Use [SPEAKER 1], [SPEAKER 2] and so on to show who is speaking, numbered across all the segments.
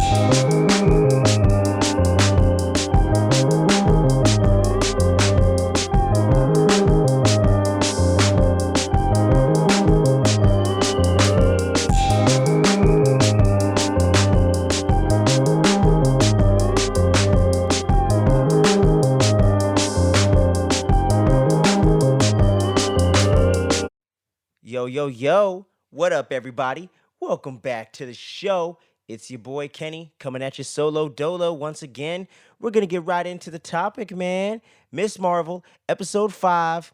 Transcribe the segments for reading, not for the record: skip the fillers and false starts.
[SPEAKER 1] Yo, yo, yo. What up, everybody? Welcome back to the show. It's your boy Kenny coming at you solo dolo once again. We're going to get right into the topic, man. Miss Marvel, episode 5,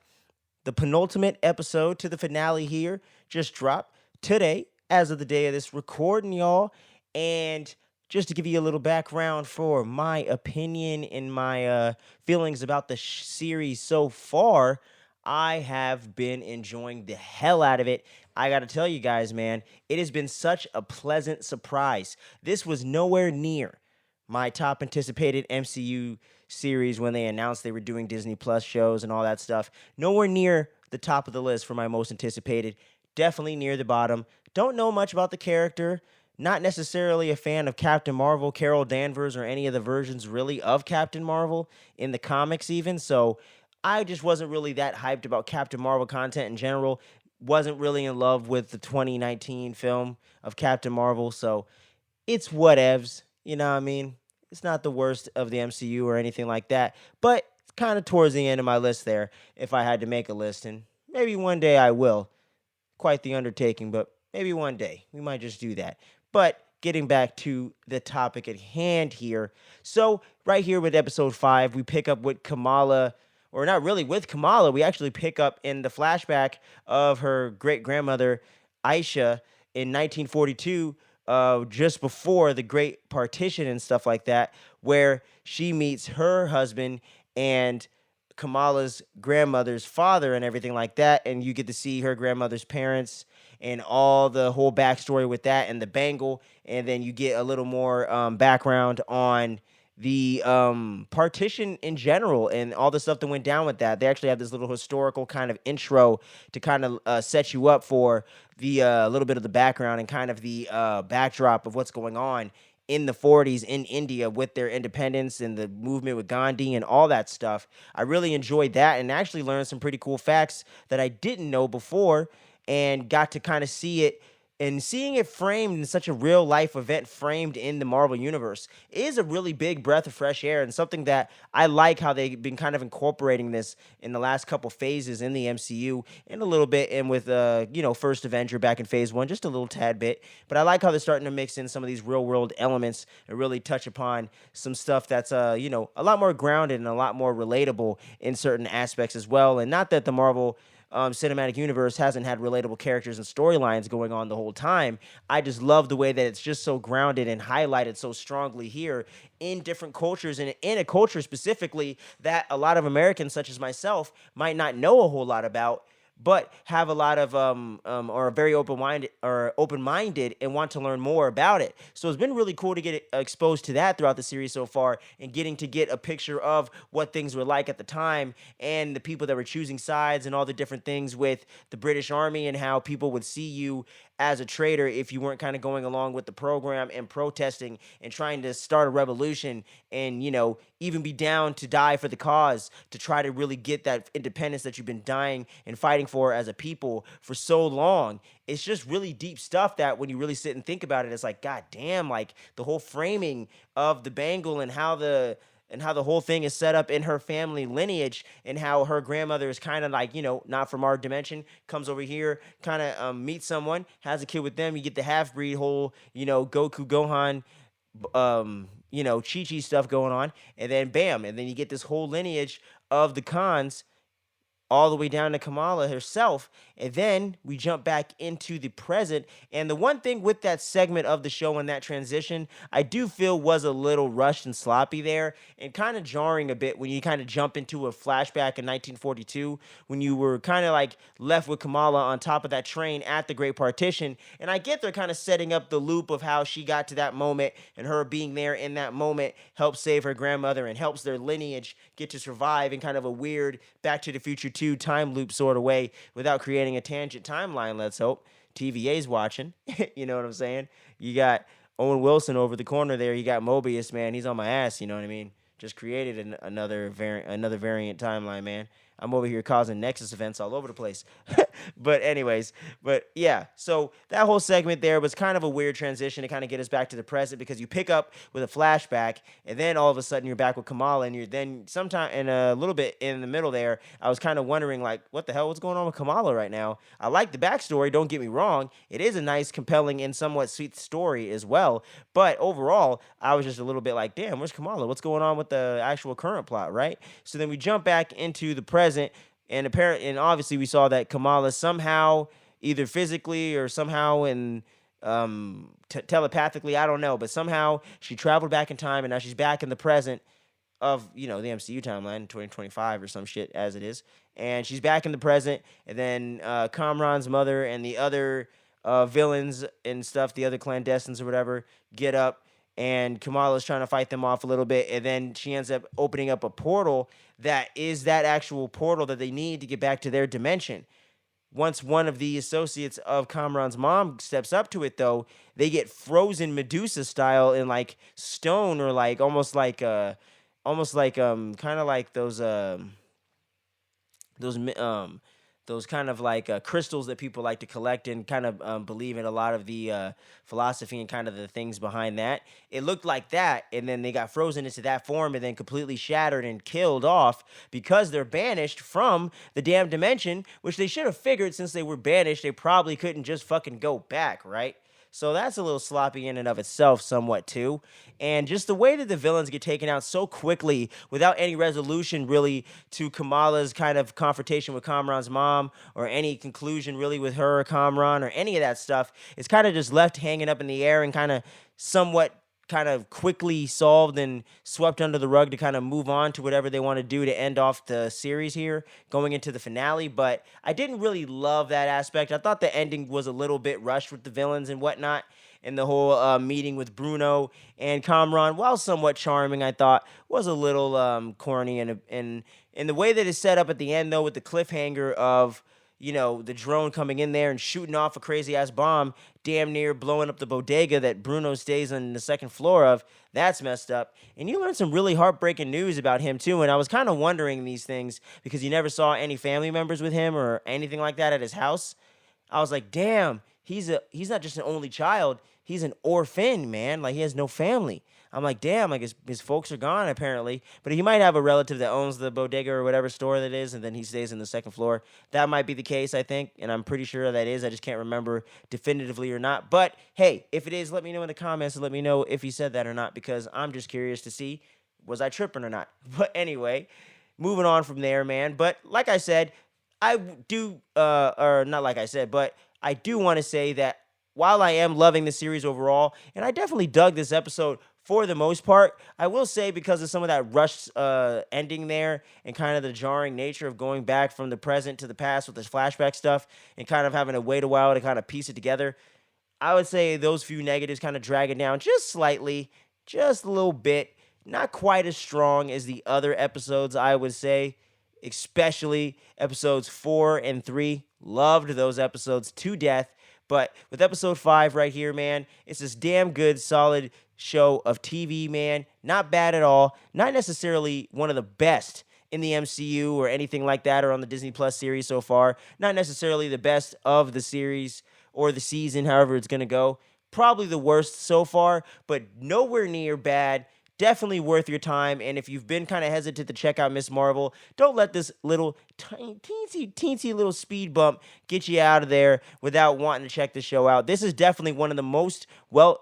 [SPEAKER 1] the penultimate episode to the finale here, just dropped today, as of the day of this recording, y'all. And just to give you a little background for my opinion and my feelings about the series so far, I have been enjoying the hell out of it. I got to tell you guys, man, it has been such a pleasant surprise. This was nowhere near my top anticipated MCU series when they announced they were doing Disney Plus shows and all that stuff. Nowhere near the top of the list for my most anticipated. Definitely near the bottom. Don't know much about the character. Not necessarily a fan of Captain Marvel, Carol Danvers, or any of the versions really of Captain Marvel in the comics even. So I just wasn't really that hyped about Captain Marvel content in general. Wasn't really in love with the 2019 film of Captain Marvel. So it's whatevs. You know what I mean? It's not the worst of the MCU or anything like that, but it's kind of towards the end of my list there if I had to make a list. And maybe one day I will. Quite the undertaking, but maybe one day we might just do that. But getting back to the topic at hand here. So, right here with episode 5, we pick up with Kamala, or not really with Kamala, we actually pick up in the flashback of her great grandmother, Aisha, in 1942, just before the Great Partition and stuff like that, where she meets her husband and Kamala's grandmother's father and everything like that, and you get to see her grandmother's parents and all the whole backstory with that and the bangle, and then you get a little more background on the partition in general and all the stuff that went down with that. They actually have this little historical kind of intro to kind of set you up for the little bit of the background and kind of the backdrop of what's going on in the 40s in India with their independence and the movement with Gandhi and all that stuff. I really enjoyed that and actually learned some pretty cool facts that I didn't know before and got to kind of see it, and seeing it framed in such a real life event framed in the Marvel universe is a really big breath of fresh air and something that I like how they've been kind of incorporating this in the last couple phases in the MCU and a little bit in with First Avenger back in phase 1, just a little tad bit. But I like how they're starting to mix in some of these real world elements and really touch upon some stuff that's a lot more grounded and a lot more relatable in certain aspects as well. And not that the Marvel cinematic universe hasn't had relatable characters and storylines going on the whole time. I just love the way that it's just so grounded and highlighted so strongly here in different cultures and in a culture specifically that a lot of Americans, such as myself, might not know a whole lot about, but have a lot of or are very open-minded and want to learn more about it. So it's been really cool to get exposed to that throughout the series so far and getting to get a picture of what things were like at the time and the people that were choosing sides and all the different things with the British Army and how people would see you as a traitor if you weren't kind of going along with the program and protesting and trying to start a revolution and, even be down to die for the cause to try to really get that independence that you've been dying and fighting for as a people for so long. It's just really deep stuff that when you really sit and think about it, it's like, God damn, like the whole framing of the bangle and how the whole thing is set up in her family lineage and how her grandmother is kind of like, not from our dimension, comes over here, kind of meets someone, has a kid with them. You get the half-breed whole, Goku, Gohan, Chi-Chi stuff going on. And then bam, and then you get this whole lineage of the Khans all the way down to Kamala herself. And then we jump back into the present. And the one thing with that segment of the show and that transition, I do feel was a little rushed and sloppy there and kind of jarring a bit when you kind of jump into a flashback in 1942 when you were kind of like left with Kamala on top of that train at the Great Partition. And I get they're kind of setting up the loop of how she got to that moment and her being there in that moment helps save her grandmother and helps their lineage get to survive in kind of a weird Back to the Future 2 time loop sort of way without creating a tangent timeline, let's hope. TVA's watching. You know what I'm saying? You got Owen Wilson over the corner there, he got Mobius, man. He's on my ass. You know what I mean? Just created another variant timeline, man. I'm over here causing Nexus events all over the place. But anyways, but yeah, so that whole segment there was kind of a weird transition to kind of get us back to the present because you pick up with a flashback and then all of a sudden you're back with Kamala and you're then sometime in a little bit in the middle there, I was kind of wondering like, what the hell, what's going on with Kamala right now? I like the backstory, don't get me wrong. It is a nice, compelling, and somewhat sweet story as well. But overall, I was just a little bit like, damn, where's Kamala? What's going on with the actual current plot, right? So then we jump back into the present, and obviously we saw that Kamala somehow, either physically or somehow in telepathically, I don't know, but somehow she traveled back in time, and now she's back in the present of the MCU timeline, 2025 or some shit as it is, and she's back in the present, and then Kamran's mother and the other villains and stuff, the other clandestines or whatever, get up, and Kamala's trying to fight them off a little bit, and then she ends up opening up a portal that is that actual portal that they need to get back to their dimension. Once one of the associates of Kamran's mom steps up to it, though, they get frozen Medusa style in like stone or like almost like kind of like those those kind of like crystals that people like to collect and kind of believe in a lot of the philosophy and kind of the things behind that. It looked like that, and then they got frozen into that form and then completely shattered and killed off because they're banished from the damn dimension, which they should have figured since they were banished, they probably couldn't just fucking go back, right? So that's a little sloppy in and of itself, somewhat too. And just the way that the villains get taken out so quickly without any resolution, really, to Kamala's kind of confrontation with Kamran's mom or any conclusion, really, with her or Kamran or any of that stuff, it's kind of just left hanging up in the air and kind of somewhat kind of quickly solved and swept under the rug to kind of move on to whatever they want to do to end off the series here going into the finale. But I didn't really love that aspect. I thought the ending was a little bit rushed with the villains and whatnot, and the whole meeting with Bruno and Kamran, while somewhat charming, I thought was a little corny, and the way that it's set up at the end, though, with the cliffhanger of the drone coming in there and shooting off a crazy ass bomb, damn near blowing up the bodega that Bruno stays on the second floor of. That's messed up. And you learned some really heartbreaking news about him too. And I was kind of wondering these things because you never saw any family members with him or anything like that at his house. I was like, damn, he's not just an only child. He's an orphan, man. Like, he has no family. I'm like, damn, like his folks are gone apparently, but he might have a relative that owns the bodega or whatever store that is, and then he stays in the second floor. That might be the case, I think, and I'm pretty sure that is. I just can't remember definitively or not. But hey, if it is, let me know in the comments and let me know if he said that or not, because I'm just curious to see, was I tripping or not? But anyway, moving on from there, man. But like I said, I do, or not like I said, but I do want to say that while I am loving the series overall, and I definitely dug this episode for the most part, I will say because of some of that rushed ending there and kind of the jarring nature of going back from the present to the past with this flashback stuff and kind of having to wait a while to kind of piece it together, I would say those few negatives kind of drag it down just slightly, just a little bit. Not quite as strong as the other episodes, I would say, especially episodes 4 and 3. Loved those episodes to death. But with episode 5 right here, man, it's this damn good, solid show of TV, man. Not bad at all. Not necessarily one of the best in the MCU or anything like that or on the Disney Plus series so far. Not necessarily the best of the series or the season, however it's going to go. Probably the worst so far, but nowhere near bad. Definitely worth your time. And if you've been kind of hesitant to check out Miss Marvel, don't let this little teensy little speed bump get you out of there without wanting to check the show out. This is definitely one of the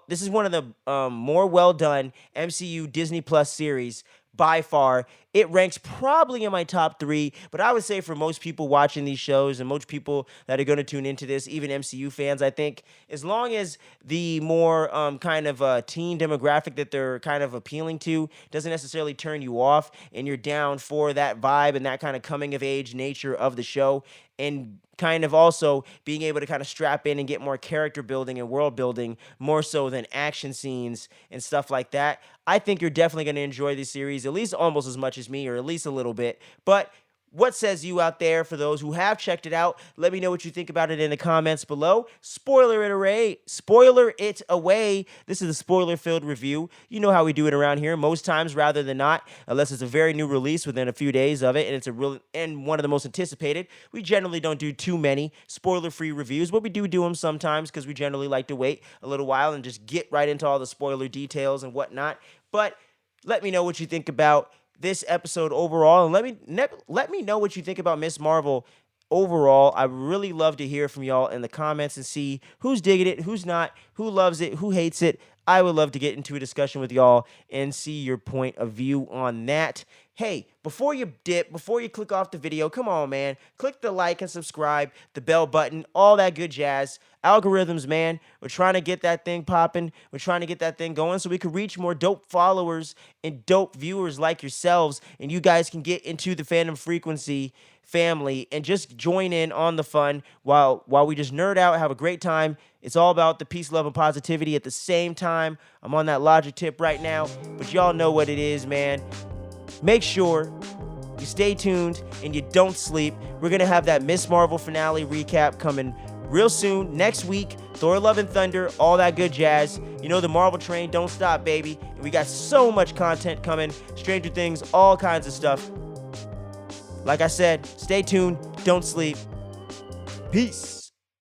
[SPEAKER 1] this is one of the more well done MCU Disney Plus series by far. It ranks probably in my top 3, but I would say for most people watching these shows and most people that are going to tune into this, even MCU fans, I think, as long as the more kind of teen demographic that they're kind of appealing to doesn't necessarily turn you off and you're down for that vibe and that kind of coming of age nature of the show, and kind of also being able to kind of strap in and get more character building and world building more so than action scenes and stuff like that, I think you're definitely going to enjoy this series at least almost as much as me, or at least a little bit. But what says you out there? For those who have checked it out, let me know what you think about it in the comments below. Spoiler it away. This is a spoiler-filled review. You know how we do it around here. Most times, rather than not, unless it's a very new release within a few days of it, and it's one of the most anticipated, we generally don't do too many spoiler-free reviews, but we do them sometimes because we generally like to wait a little while and just get right into all the spoiler details and whatnot. But let me know what you think about this episode overall, and let me know what you think about Miss Marvel overall. I really love to hear from y'all in the comments and see who's digging it, who's not, who loves it, who hates it. I would love to get into a discussion with y'all and see your point of view on that. Hey, before you click off the video, come on, man. Click the like and subscribe, the bell button, all that good jazz. Algorithms, man. We're trying to get that thing popping. We're trying to get that thing going so we can reach more dope followers and dope viewers like yourselves, and you guys can get into the Fandom Frequency family and just join in on the fun while we just nerd out, have a great time. It's all about the peace, love, and positivity at the same time. I'm on that logic tip right now, but y'all know what it is, man. Make sure you stay tuned and you don't sleep. We're going to have that Miss Marvel finale recap coming real soon, next week. Thor Love and Thunder, all that good jazz. You know the Marvel train don't stop, baby. And we got so much content coming. Stranger Things, all kinds of stuff. Like I said, stay tuned, don't sleep. Peace.